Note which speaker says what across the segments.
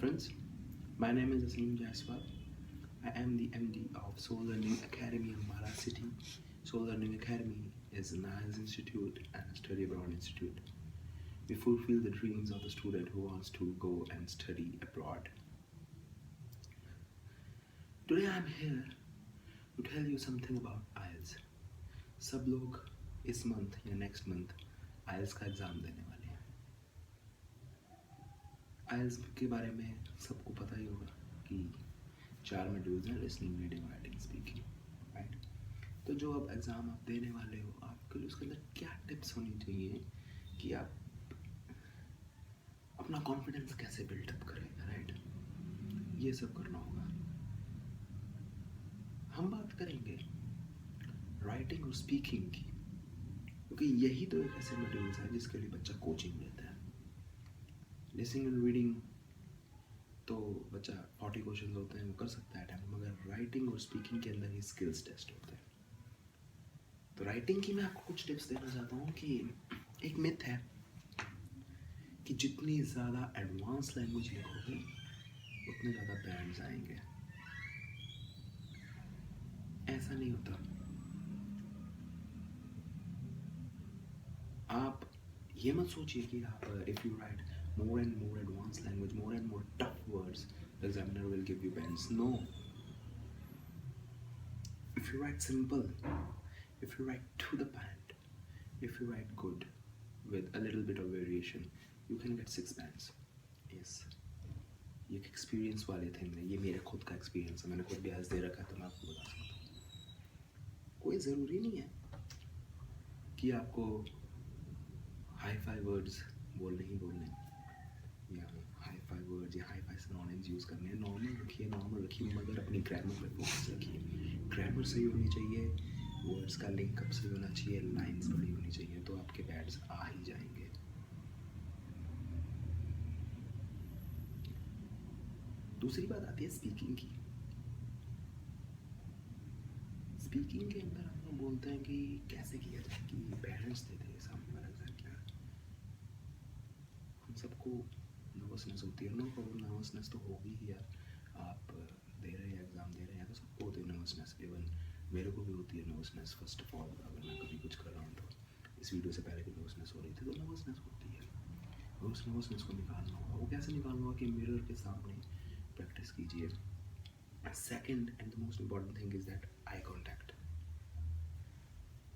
Speaker 1: friends, my name is Asim Jaiswal. I am the MD of Soul Learning Academy of Mala City. Soul Learning Academy is an IELTS institute and a study abroad institute. We fulfill the dreams of the student who wants to go and study abroad. Today I am here to tell you something about IELTS. सब लोग इस month या next month IELTS का exam देने वाले हैं. IELTS के बारे में सबको पता ही होगा कि 4 मॉड्यूल्स हैं, listening, reading, writing, speaking, right. तो जो अब एग्ज़ाम आप देने वाले हो, आपके लिए उसके अंदर क्या टिप्स होनी चाहिए कि आप अपना कॉन्फिडेंस कैसे बिल्डअप करें, राइट. ये सब करना होगा. हम बात करेंगे राइटिंग और स्पीकिंग की, क्योंकि यही तो एक ऐसे मॉड्यूल्स हैं जिसके लिए बच्चा कोचिंग लेता है. लिसनिंग एंड रीडिंग तो बच्चा 40 क्वेश्चन होते हैं वो कर सकता है अटैम्प्ट, मगर राइटिंग और स्पीकिंग के अंदर ही स्किल्स टेस्ट होते हैं. तो राइटिंग की मैं आपको कुछ टिप्स देना चाहता हूँ कि एक मिथ है कि जितनी ज़्यादा एडवांस लैंग्वेज लिखोगे उतने ज़्यादा बैंड्स आएंगे. ऐसा नहीं होता. आप ये मत सोचिए कि आप if you right more and more advanced language, more and more tough words, the examiner will give you bands. No. If you write simple, if you write to the point, if you write good with a little bit of variation, you can get 6 bands. Yes. ये एक experience वाले thing है. ये मेरे खुद का experience है. मैंने खुद ब्याज दे रखा है तो मैं आपको बता सकता हूँ. कोई ज़रूरी नहीं है कि आपको हाई फाई वर्ड्स बोलने ही बोलने या हाई फाई वर्ड्स या हाई फाई सिनोनिम्स यूज़ करने हैं. नॉर्मल रखिए मगर अपनी ग्रामर पे फोकस रखिए. ग्रामर सही होनी चाहिए, वर्ड्स का लिंकअप सही होना चाहिए, लाइंस बड़ी होनी चाहिए, तो आपके बैड्स आ ही जाएंगे. दूसरी बात आती है स्पीकिंग की. स्पीकिंग के अंदर हम लोग बोलते हैं कि कैसे किया जाए, कि पेरेंट्स देते हैं सामने वाला एग्जाम क्या. हम सबको नर्वसनेस होती है. नो प्रॉब्लम, नर्वसनेस तो होगी ही यार. आप दे रहे हैं एग्ज़ाम दे रहे हैं तो सबको होती है नर्वसनेस. इवन मेरे को भी होती है नर्वसनेस. फर्स्ट ऑफ ऑल अगर मैं कभी कुछ कर रहा हूँ तो इस वीडियो से पहले भी नर्वसनेस हो रही थी, तो नर्वसनेस होती है. और उस नर्वसनेस को निकालना होगा. वो कैसे निकालना होगा कि मिरर के सामने प्रैक्टिस कीजिए. Second and the most important thing is that eye contact.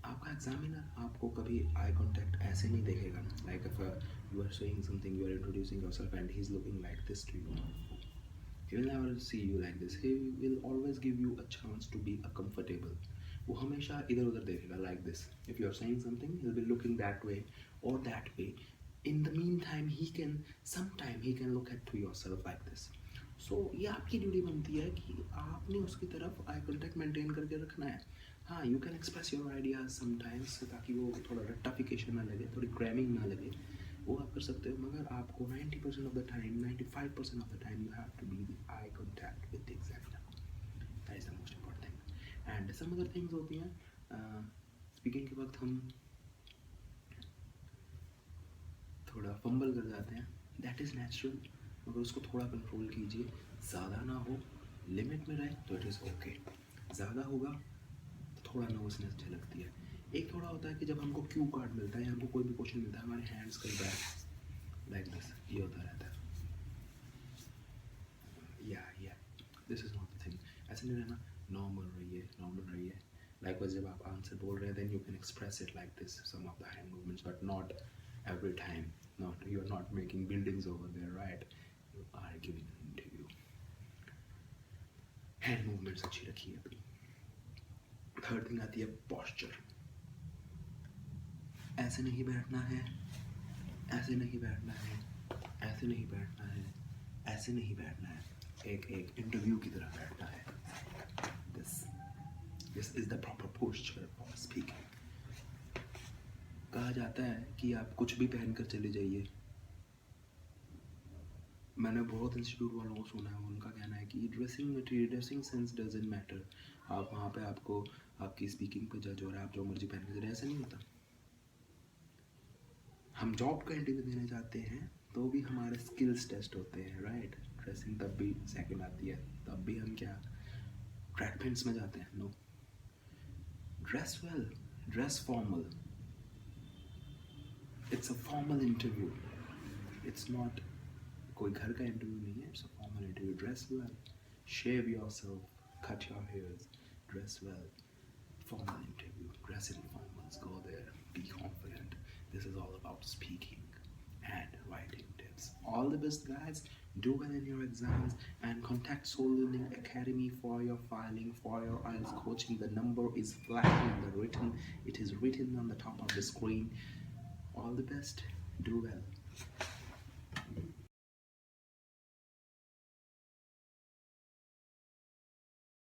Speaker 1: आपका एग्जामिनर आपको कभी आई कॉन्टैक्ट ऐसे नहीं देखेगा. Like if you are saying something, you are introducing yourself and he's looking like this to you, he will never see you like this. He will always give you a chance to be a comfortable. वो हमेशा इधर उधर देखेगा like this. If you are saying something, he'll be looking that way or that way. In the meantime, sometime he can look at to yourself like this. So ये आपकी duty बनती है कि आपने उसकी तरफ आई कॉन्टैक्ट मेंटेन करके रखना है. हाँ, you can express your ideas sometimes ताकि वो थोड़ा रट्टाफिकेशन ना लगे, थोड़ी क्रैमिंग ना लगे, वो आप कर सकते हो. मगर आपको 90% of the time, 95% of the time you have to be the eye contact with the examiner. That is the most important thing. And some other things होती हैं. स्पीकिंग के वक्त हम थोड़ा फंबल कर जाते हैं. दैट इज़ नेचुरल, मगर उसको थोड़ा कंट्रोल कीजिए. ज़्यादा ना हो, लिमिट में रहे तो इट इज़ ओके. ज़्यादा होगा तो थोड़ा नर्वसनेस झलकती है. एक थोड़ा होता है कि जब हमको क्यू कार्ड मिलता है या हमको कोई भी क्वेश्चन मिलता है, हमारे हैंड्स कई बार लाइक दिस, ये होता रहता है. या this is not the thing. ऐसे नहीं रहना. नॉर्मल रहिए. लाइकवाइज जब आप आंसर बोल रहे हैं then you can express it like this, some of the hand movements, but not every time. Not, you are not making buildings over there, right. You are giving an interview. Hand movements अच्छी रखिए अपनी. Third thing आती है posture. ऐसे नहीं बैठना है, ऐसे नहीं बैठना है, ऐसे नहीं बैठना है, ऐसे नहीं बैठना है. एक इंटरव्यू की तरह बैठना है. This is the proper posture for speaking. कहा जाता है कि आप कुछ भी पहन कर चले जाइए. मैंने बहुत इंस्टीट्यूट वालों को सुना है, उनका कहना है कि ड्रेसिंग सेंस डजंट मैटर. आप वहाँ पे आपको आपकी स्पीकिंग पे जज हो रहा है, आप जो मर्जी पहन के चले. ऐसा नहीं होता. हम जॉब का इंटरव्यू देने जाते हैं तो भी हमारे स्किल्स टेस्ट होते हैं, राइट. ड्रेसिंग तब भी सेकंड आती है, तब भी हम क्या ट्रैक पैंट्स में जाते हैं? No, dress well, dress formal, it's a formal interview, it's not कोई घर का इंटरव्यू नहीं है, it's a formal interview. Dress well, shave yourself, cut your hairs, dress well. Formal interview, dress in formals, go there, be confident. This is all about speaking and writing tips. All the best, guys. Do well in your exams and contact Soul Learning Academy for your filing, for your IELTS coaching. The number is flat in the written. It is written on the top of the screen. All the best. Do well.